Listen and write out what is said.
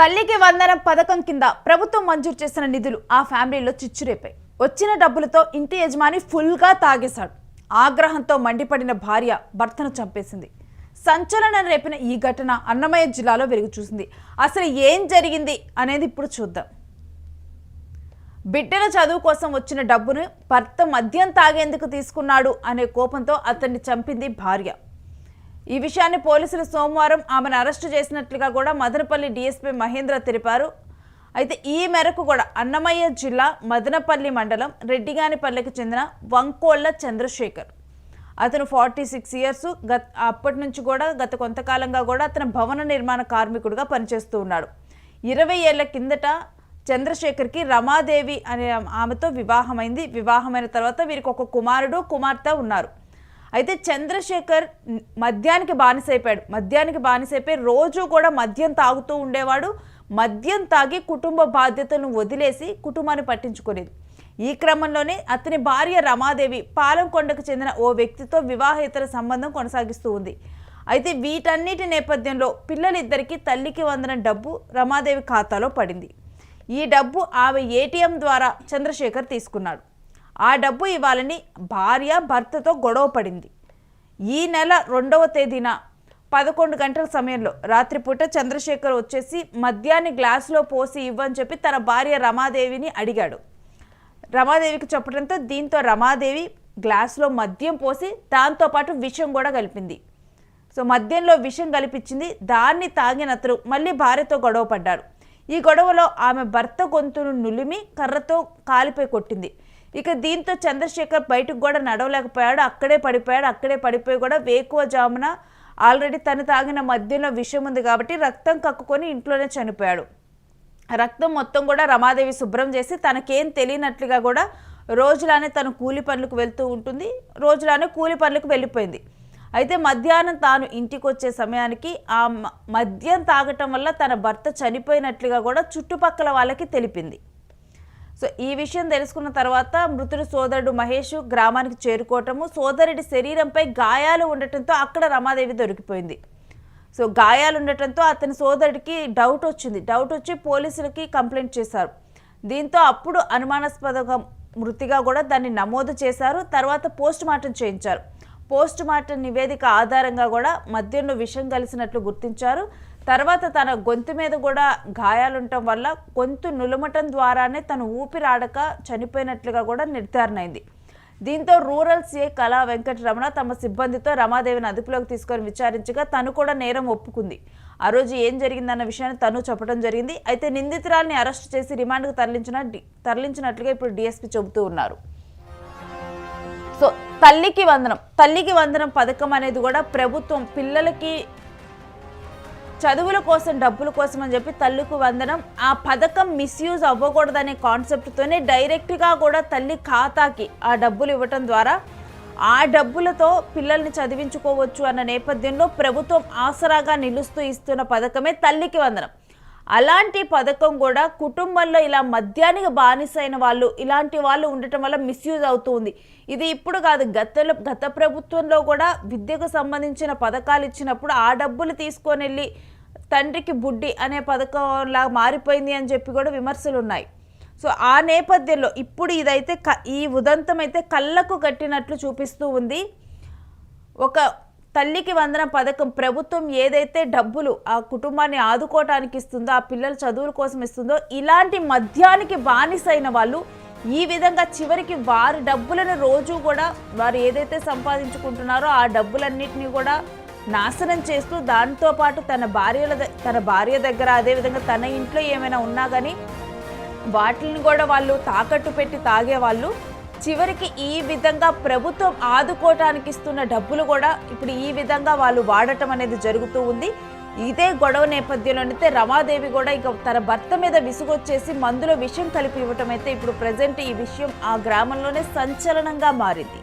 తల్లికి వందనం పథకం కింద ప్రభుత్వం మంజూరు చేసిన నిధులు ఆ ఫ్యామిలీలో చిచ్చురేపాయి. వచ్చిన డబ్బులతో ఇంటి యజమాని ఫుల్గా తాగేశాడు. ఆగ్రహంతో మండిపడిన భార్య భర్తను చంపేసింది. సంచలనం రేపిన ఈ ఘటన అన్నమయ్య జిల్లాలో వెలుగు చూసింది. అసలు ఏం జరిగింది అనేది ఇప్పుడు చూద్దాం. బిడ్డల చదువు కోసం వచ్చిన డబ్బును భర్త మద్యం తాగేందుకు తీసుకున్నాడు అనే కోపంతో అతన్ని చంపింది భార్య. ఈ విషయాన్ని పోలీసులు సోమవారం ఆమెను అరెస్టు చేసినట్లుగా కూడా మదనపల్లి డీఎస్పీ మహేంద్ర తెలిపారు. అయితే ఈ మేరకు కూడా అన్నమయ్య జిల్లా మదనపల్లి మండలం రెడ్డిగానిపల్లికి చెందిన వంకోళ్ల చంద్రశేఖర్, అతను 46 ఇయర్స్, అప్పటి నుంచి కూడా గత కొంతకాలంగా కూడా అతను భవన నిర్మాణ కార్మికుడిగా పనిచేస్తూ ఉన్నాడు. 20 ఏళ్ల కిందట చంద్రశేఖర్కి రమాదేవి అనే ఆమెతో వివాహమైంది. వివాహమైన తర్వాత వీరికి ఒక కుమారుడు కుమార్తె ఉన్నారు. అయితే చంద్రశేఖర్ మద్యానికి బానిసైపోయి రోజు కూడా మద్యం తాగుతూ ఉండేవాడు. మద్యం తాగి కుటుంబ బాధ్యతలను వదిలేసి కుటుంబాన్ని పట్టించుకోలేదు. ఈ క్రమంలోనే అతని భార్య రమాదేవి పాలంకొండకు చెందిన ఓ వ్యక్తితో వివాహేతర సంబంధం కొనసాగిస్తూ ఉంది. అయితే వీటన్నిటి నేపథ్యంలో పిల్లలిద్దరికీ తల్లికి వందనం డబ్బు రమాదేవి ఖాతాలో పడింది. ఈ డబ్బు ఆమె ఏటీఎం ద్వారా చంద్రశేఖర్ తీసుకున్నాడు. ఆ డబ్బు ఇవ్వాలని భార్య భర్తతో గొడవ పడింది. ఈ నెల 2వ తేదీన 11 గంటల సమయంలో రాత్రిపూట చంద్రశేఖర్ వచ్చేసి మద్యాన్ని గ్లాసులో పోసి ఇవ్వని చెప్పి తన భార్య రమాదేవిని అడిగాడు. రమాదేవికి చెప్పడంతో దీంతో రమాదేవి గ్లాసులో మద్యం పోసి దాంతోపాటు విషం కూడా కలిపింది. సో మద్యంలో విషం కలిపించింది. దాన్ని తాగిన అతను మళ్ళీ భార్యతో గొడవ పడ్డాడు. ఈ గొడవలో ఆమె భర్త గొంతును నులిమి కర్రతో కాలిపై కొట్టింది. ఇక దీంతో చంద్రశేఖర్ బయటకు కూడా నడవలేకపోయాడు. అక్కడే పడిపోయి కూడా వేకువజామున ఆల్రెడీ తను తాగిన మద్యంలో విషం ఉంది కాబట్టి రక్తం కక్కుకొని ఇంట్లోనే చనిపోయాడు. రక్తం మొత్తం కూడా రమాదేవి శుభ్రం చేసి తనకేం తెలియనట్లుగా కూడా రోజులానే తను కూలి పనులకు వెళ్తూ ఉంటుంది. రోజులానే కూలి పనులకు వెళ్ళిపోయింది. అయితే మధ్యాహ్నం తాను ఇంటికి వచ్చే సమయానికి ఆ మద్యం తాగటం వల్ల తన భర్త చనిపోయినట్లుగా కూడా చుట్టుపక్కల వాళ్ళకి తెలిపింది. సో ఈ విషయం తెలుసుకున్న తర్వాత మృతుడు సోదరుడు మహేష్ గ్రామానికి చేరుకోవటము, సోదరుడి శరీరంపై గాయాలు ఉండటంతో అక్కడ రమాదేవి దొరికిపోయింది. సో గాయాలు ఉండటంతో అతని సోదరుడికి డౌట్ వచ్చి పోలీసులకి కంప్లైంట్ చేశారు. దీంతో అప్పుడు అనుమానాస్పద మృతిగా కూడా దాన్ని నమోదు చేశారు. తర్వాత పోస్ట్ మార్టం చేయించారు. పోస్ట్ మార్టం నివేదిక ఆధారంగా కూడా మద్యంలో విషం కలిసినట్లు గుర్తించారు. తర్వాత తన గొంతు మీద కూడా గాయాలుండటం వల్ల గొంతు నులమటం ద్వారానే తను ఊపిరాడక చనిపోయినట్లుగా కూడా నిర్ధారణ అయింది. దీంతో రూరల్ సిఐ కళా వెంకటరమణ తమ సిబ్బందితో రమాదేవిని అదుపులోకి తీసుకొని విచారించగా తను కూడా నేరం ఒప్పుకుంది. ఆ రోజు ఏం జరిగిందన్న విషయాన్ని తను చెప్పడం జరిగింది. అయితే నిందితురాల్ని అరెస్ట్ చేసి రిమాండ్కు తరలించినట్లుగా ఇప్పుడు డీఎస్పీ చెబుతూ ఉన్నారు. సో తల్లికి వందనం పథకం అనేది కూడా ప్రభుత్వం పిల్లలకి చదువుల కోసం డబ్బుల కోసం అని చెప్పి తల్లికి వందనం, ఆ పథకం మిస్యూజ్ అవ్వకూడదనే కాన్సెప్ట్తోనే డైరెక్ట్గా కూడా తల్లి ఖాతాకి ఆ డబ్బులు ఇవ్వటం ద్వారా ఆ డబ్బులతో పిల్లల్ని చదివించుకోవచ్చు అన్న నేపథ్యంలో ప్రభుత్వం ఆసరాగా నిలుస్తూ ఇస్తున్న పథకమే తల్లికి వందనం. అలాంటి పథకం కూడా కుటుంబంలో ఇలా మద్యానికి బానిసైన వాళ్ళు, ఇలాంటి వాళ్ళు ఉండటం వల్ల మిస్యూజ్ అవుతూ ఉంది. ఇది ఇప్పుడు కాదు, గత ప్రభుత్వంలో కూడా విద్యకు సంబంధించిన పథకాలు ఇచ్చినప్పుడు ఆ డబ్బులు తీసుకొని వెళ్ళి తండ్రికి బుడ్డి అనే పథకంలా మారిపోయింది అని చెప్పి కూడా విమర్శలు ఉన్నాయి. సో ఆ నేపథ్యంలో ఇప్పుడు ఇదైతే ఈ ఉదంతం అయితే కళ్ళకు కట్టినట్లు చూపిస్తూ ఉంది. ఒక తల్లికి వందనం పథకం ప్రభుత్వం ఏదైతే డబ్బులు ఆ కుటుంబాన్ని ఆదుకోవటానికి ఇస్తుందో, ఆ పిల్లల చదువుల కోసం ఇస్తుందో, ఇలాంటి మద్యానికి బానిసైన వాళ్ళు ఈ విధంగా చివరికి వారి డబ్బులను రోజు కూడా వారు ఏదైతే సంపాదించుకుంటున్నారో ఆ డబ్బులన్నిటినీ కూడా నాశనం చేస్తూ దాంతోపాటు తన భార్య దగ్గర అదేవిధంగా తన ఇంట్లో ఏమైనా ఉన్నా కానీ వాటిని కూడా వాళ్ళు తాకట్టు పెట్టి తాగేవాళ్ళు చివరికి ఈ విధంగా ప్రభుత్వం ఆదుకోవటానికి ఇస్తున్న డబ్బులు కూడా ఇప్పుడు ఈ విధంగా వాళ్ళు వాడటం అనేది జరుగుతూ ఉంది. ఇదే గొడవ నేపథ్యంలోనైతే రమాదేవి కూడా ఇక తన భర్త మీద విసుగొచ్చేసి మందులో విషం కలిపి ఇవ్వటం అయితే ఇప్పుడు ప్రజెంట్ ఈ విషయం ఆ గ్రామంలోనే సంచలనంగా మారింది.